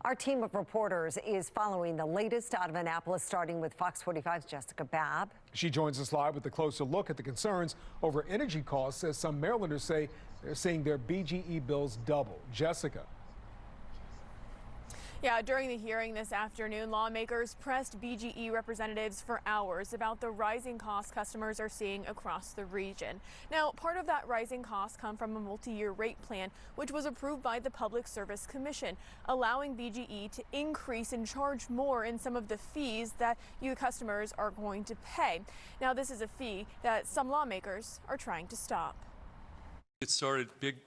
Our team of reporters is following the latest out of Annapolis, starting with Fox 45's Jessica Babb. She joins us live with a closer look at the concerns over energy costs, as some Marylanders say they're seeing their BGE bills double. Jessica. Yeah, during the hearing this afternoon, lawmakers pressed BGE representatives for hours about the rising costs customers are seeing across the region. Now, part of that rising cost come from a multi-year rate plan, which was approved by the Public Service Commission, allowing BGE to increase and charge more in some of the fees that you customers are going to pay. Now, this is a fee that some lawmakers are trying to stop. It started big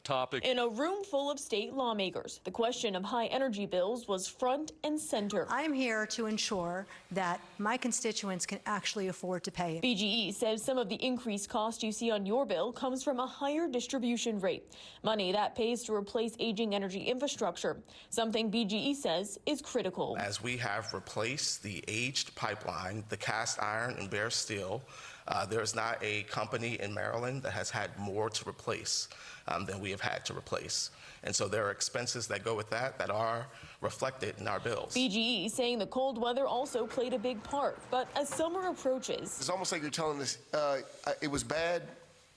topic. In a room full of state lawmakers, the question of high energy bills was front and center. I'm here to ensure that my constituents can actually afford to pay it. BGE says some of the increased cost you see on your bill comes from a higher distribution rate, money that pays to replace aging energy infrastructure, something BGE says is critical. As we have replaced the aged pipeline, the cast iron and bare steel, there's not a company in Maryland that has had more to replace than we have had to replace. And so there are expenses that go with that are reflected in our bills. BGE saying the cold weather also played a big part, but as summer approaches, it's almost like you're telling us it was bad,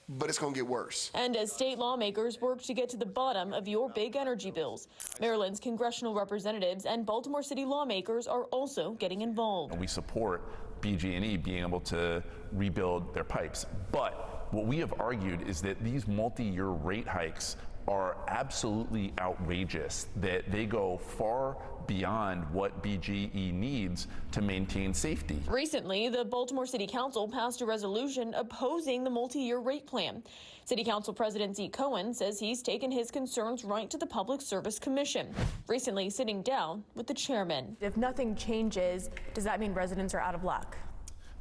but it's going to get worse. And as state lawmakers work to get to the bottom of your big energy bills, Maryland's congressional representatives and Baltimore City lawmakers are also getting involved. We support BG&E being able to rebuild their pipes, but what we have argued is that these multi-year rate hikes are absolutely outrageous, that they go far beyond what BGE needs to maintain safety. Recently, the Baltimore City Council passed a resolution opposing the multi-year rate plan. City Council President Zeke Cohen says he's taken his concerns right to the Public Service Commission, recently sitting down with the chairman. If nothing changes, does that mean residents are out of luck?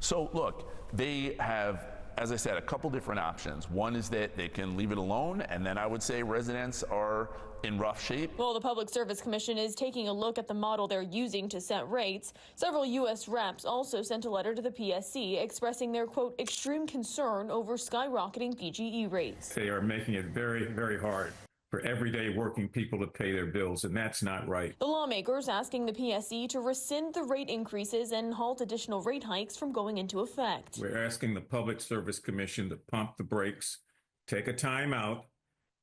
So look, they have, as I said, a couple different options. One is that they can leave it alone, and then I would say residents are in rough shape. Well, the Public Service Commission is taking a look at the model they're using to set rates. Several U.S. reps also sent a letter to the PSC expressing their, quote, extreme concern over skyrocketing BGE rates. They are making it very, very hard for everyday working people to pay their bills, and that's not right. The lawmakers asking the PSC to rescind the rate increases and halt additional rate hikes from going into effect. We're asking the Public Service Commission to pump the brakes, take a time out,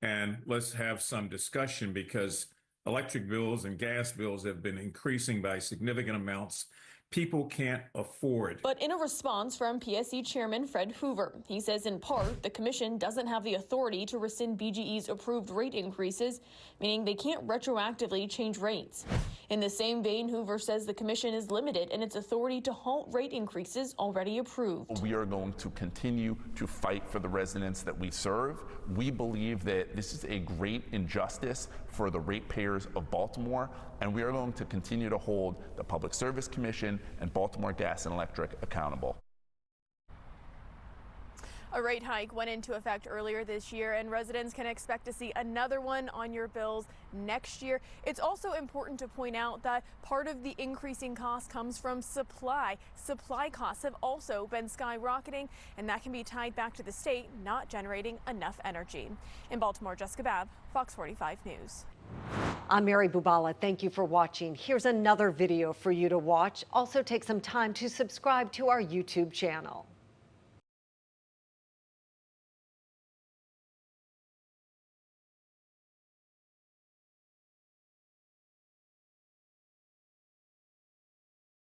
and let's have some discussion, because electric bills and gas bills have been increasing by significant amounts. People can't afford. But in a response from PSC Chairman Fred Hoover, he says in part the commission doesn't have the authority to rescind BGE's approved rate increases, meaning they can't retroactively change rates. In the same vein, Hoover says the commission is limited in its authority to halt rate increases already approved. We are going to continue to fight for the residents that we serve. We believe that this is a great injustice for the ratepayers of Baltimore, and we are going to continue to hold the Public Service Commission and Baltimore Gas and Electric accountable. A rate hike went into effect earlier this year, and residents can expect to see another one on your bills next year. It's also important to point out that part of the increasing cost comes from supply. Supply costs have also been skyrocketing, and that can be tied back to the state not generating enough energy. In Baltimore, Jessica Babb, Fox 45 News. I'm Mary Bubala. Thank you for watching. Here's another video for you to watch. Also take some time to subscribe to our YouTube channel.